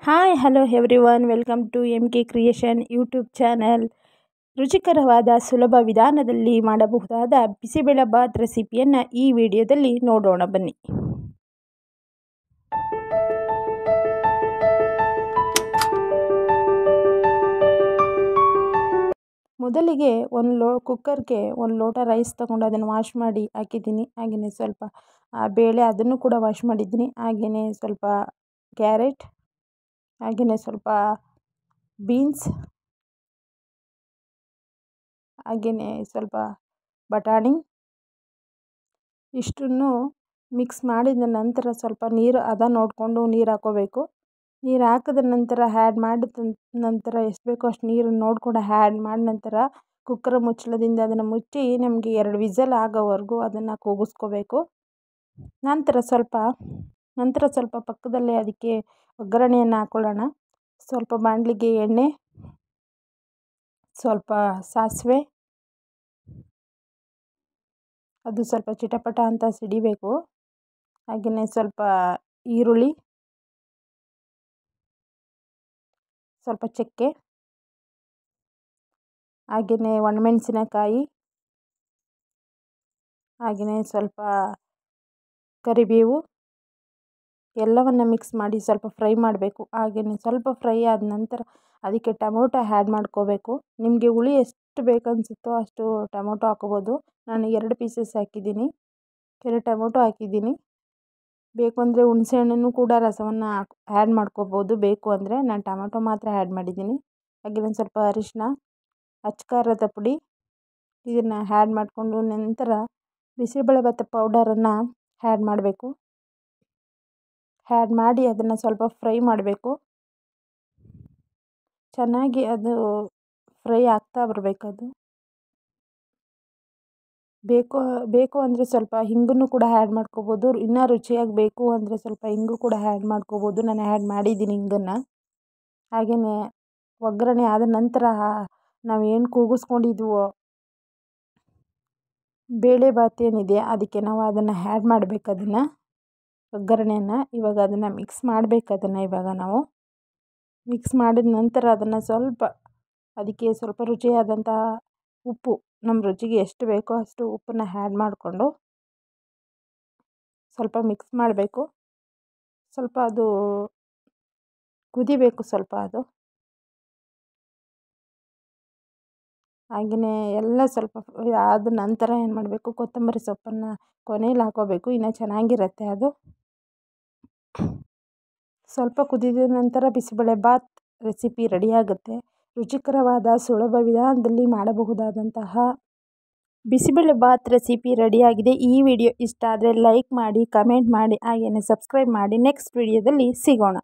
Hi hello everyone, welcome to MK creation YouTube channel. ರುಚಿಕರವಾದ ಸುಲಭ ವಿಧಾನದಲ್ಲಿ ಮಾಡಬಹುದಾದ ಬಿಸಿಬೇಳೆಬಾತ್ ರೆಸಿಪಿಯನ್ನು ಈ ವಿಡಿಯೋದಲ್ಲಿ ನೋಡೋಣ ಬನ್ನಿ. ಮೊದಲಿಗೆ ಕುಕ್ಕರ್ಗೆ ಒಂದು ಲೋಟ ರೈಸ್ ತಗೊಂಡು ಅದನ್ನು ವಾಶ್ ಮಾಡಿ ಹಾಕಿದ್ದೀನಿ. ಹಾಗೆಯೇ ಸ್ವಲ್ಪ ಬೇಳೆ ಅದನ್ನು ಕೂಡ ವಾಶ್ ಮಾಡಿದ್ದೀನಿ. ಹಾಗೆಯೇ ಸ್ವಲ್ಪ ಕ್ಯಾರೆಟ್, ಹಾಗೆಯೇ ಸ್ವಲ್ಪ ಬೀನ್ಸ್, ಹಾಗೆಯೇ ಸ್ವಲ್ಪ ಬಟಾಣಿ, ಇಷ್ಟನ್ನು ಮಿಕ್ಸ್ ಮಾಡಿದ ನಂತರ ಸ್ವಲ್ಪ ನೀರು ನೋಡಿಕೊಂಡು ನೀರು ಹಾಕ್ಕೋಬೇಕು. ನೀರು ಹಾಕಿದ ನಂತರ ಮಾಡಿದ ನಂತರ ಎಷ್ಟು ಬೇಕೋ ಅಷ್ಟು ನೀರನ್ನು ನೋಡಿಕೊಂಡು ಮಾಡಿ ನಂತರ ಕುಕ್ಕರ್ ಮುಚ್ಚಳದಿಂದ ಅದನ್ನು ಮುಚ್ಚಿ ನಮಗೆ 2 ವಿಸಲ್ ಆಗೋವರೆಗೂ ಅದನ್ನು ಕೂಗಿಸ್ಕೋಬೇಕು. ನಂತರ ಸ್ವಲ್ಪ ಪಕ್ಕದಲ್ಲೇ ಅದಕ್ಕೆ ಒಗ್ಗರಣೆಯನ್ನು ಹಾಕ್ಕೊಳ್ಳೋಣ. ಸ್ವಲ್ಪ ಬಾಣಲಿಗೆ ಎಣ್ಣೆ, ಸ್ವಲ್ಪ ಸಾಸಿವೆ, ಅದು ಸ್ವಲ್ಪ ಚಿಟಪಟ ಅಂತ ಸಿಡಿಬೇಕು. ಹಾಗೆಯೇ ಸ್ವಲ್ಪ ಈರುಳ್ಳಿ, ಸ್ವಲ್ಪ ಚಕ್ಕೆ, ಹಾಗೆಯೇ ಒಣಮೆಣಸಿನಕಾಯಿ, ಹಾಗೆಯೇ ಸ್ವಲ್ಪ ಕರಿಬೇವು ಎಲ್ಲವನ್ನು ಮಿಕ್ಸ್ ಮಾಡಿ ಸ್ವಲ್ಪ ಫ್ರೈ ಮಾಡಬೇಕು. ಹಾಗೆಯೇ ಸ್ವಲ್ಪ ಫ್ರೈ ಆದ ನಂತರ ಅದಕ್ಕೆ ಟೊಮೊಟೊ ಆ್ಯಡ್ ಮಾಡ್ಕೋಬೇಕು. ನಿಮಗೆ ಹುಳಿ ಎಷ್ಟು ಬೇಕನ್ಸುತ್ತೋ ಅಷ್ಟು ಟೊಮೊಟೊ ಹಾಕೋಬೋದು. ನಾನು 2 ಪೀಸಸ್ ಹಾಕಿದ್ದೀನಿ, 2 ಟೊಮೊಟೊ ಹಾಕಿದ್ದೀನಿ. ಬೇಕು ಅಂದರೆ ಹುಣಸೆಹಣ್ಣನ್ನು ಕೂಡ ರಸವನ್ನು ಆ್ಯಡ್ ಮಾಡ್ಕೋಬೋದು. ಬೇಕು ಅಂದರೆ ನಾನು ಟೊಮೊಟೊ ಮಾತ್ರ ಆ್ಯಡ್ ಮಾಡಿದ್ದೀನಿ. ಹಾಗೆ ಸ್ವಲ್ಪ ಅರಿಶಿನ, ಅಚ್ಚ ಪುಡಿ ಇದನ್ನು ಆ್ಯಡ್ ಮಾಡಿಕೊಂಡು ನಂತರ ಬಿಸಿಬೇಳೆಬಾತ್ ಪೌಡರನ್ನು ಆ್ಯಡ್ ಮಾಡಬೇಕು. ಆ್ಯಡ್ ಮಾಡಿ ಅದನ್ನು ಸ್ವಲ್ಪ ಫ್ರೈ ಮಾಡಬೇಕು. ಚೆನ್ನಾಗಿ ಅದು ಫ್ರೈ ಆಗ್ತಾ ಬರಬೇಕು. ಅದು ಬೇಕು ಅಂದರೆ ಸ್ವಲ್ಪ ಹಿಂಗನ್ನು ಕೂಡ ಆ್ಯಡ್ ಮಾಡ್ಕೋಬೋದು. ಇನ್ನೂ ರುಚಿಯಾಗಿ ಬೇಕು ಅಂದರೆ ಸ್ವಲ್ಪ ಹಿಂಗು ಕೂಡ ಆ್ಯಡ್ ಮಾಡ್ಕೋಬೋದು. ನಾನು ಆ್ಯಡ್ ಮಾಡಿದ್ದೀನಿ ಹಿಂಗನ್ನು. ಹಾಗೆಯೇ ಒಗ್ಗರಣೆ ಆದ ನಂತರ ನಾವೇನು ಕೂಗಿಸ್ಕೊಂಡಿದ್ವೋ ಬೇಳೆಬಾತ್ ಏನಿದೆ ಅದಕ್ಕೆ ನಾವು ಅದನ್ನು ಆ್ಯಡ್ ಮಾಡಬೇಕು. ಅದನ್ನು ಒಗ್ಗರಣೆಯನ್ನು ಇವಾಗ ಅದನ್ನು ಮಿಕ್ಸ್ ಮಾಡಬೇಕು. ಇವಾಗ ನಾವು ಮಿಕ್ಸ್ ಮಾಡಿದ ನಂತರ ಅದನ್ನು ಅದಕ್ಕೆ ಸ್ವಲ್ಪ ರುಚಿಯಾದಂಥ ಉಪ್ಪು, ನಮ್ಮ ರುಚಿಗೆ ಎಷ್ಟು ಬೇಕೋ ಅಷ್ಟು ಉಪ್ಪನ್ನು ಆ್ಯಡ್ ಮಾಡಿಕೊಂಡು ಸ್ವಲ್ಪ ಮಿಕ್ಸ್ ಮಾಡಬೇಕು. ಸ್ವಲ್ಪ ಅದು ಕುದಿಬೇಕು ಸ್ವಲ್ಪ ಅದು. ಹಾಗೆಯೇ ಎಲ್ಲ ಸ್ವಲ್ಪ ಆದ ನಂತರ ಏನು ಮಾಡಬೇಕು, ಕೊತ್ತಂಬರಿ ಸೊಪ್ಪನ್ನು ಕೊನೆಯಲ್ಲಿ ಹಾಕೋಬೇಕು. ಇನ್ನೂ ಚೆನ್ನಾಗಿರುತ್ತೆ ಅದು. ಸ್ವಲ್ಪ ಕುದಿದ ನಂತರ ಬಿಸಿಬೇಳೆಬಾತ್ ರೆಸಿಪಿ ರೆಡಿಯಾಗುತ್ತೆ. ರುಚಿಕರವಾದ ಸುಲಭ ವಿಧಾನದಲ್ಲಿ ಮಾಡಬಹುದಾದಂತಹ ಬಿಸಿಬೇಳೆಬಾತ್ ರೆಸಿಪಿ ರೆಡಿಯಾಗಿದೆ. ಈ ವಿಡಿಯೋ ಇಷ್ಟ ಆದರೆ ಲೈಕ್ ಮಾಡಿ, ಕಮೆಂಟ್ ಮಾಡಿ, ಹಾಗೆಯೇ ಸಬ್ಸ್ಕ್ರೈಬ್ ಮಾಡಿ. ನೆಕ್ಸ್ಟ್ ವಿಡಿಯೋದಲ್ಲಿ ಸಿಗೋಣ.